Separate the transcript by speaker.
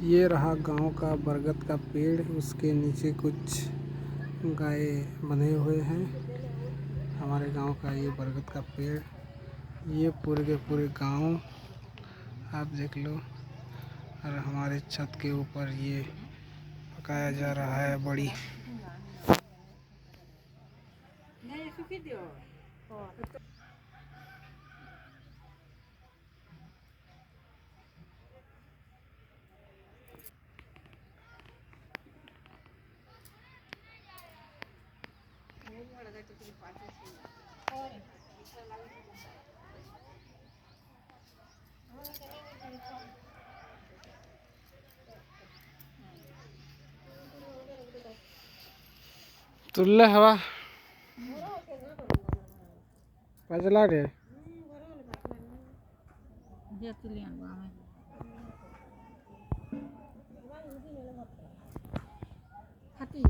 Speaker 1: ये रहा गांव का बरगद का पेड़, उसके नीचे कुछ गाय बंधे हुए हैं। हमारे गांव का ये बरगद का पेड़, ये पूरे के पूरे गांव आप देख लो। और हमारे छत के ऊपर ये पकाया जा रहा है बड़ी। तुल्ले हवा पजला रे
Speaker 2: Hati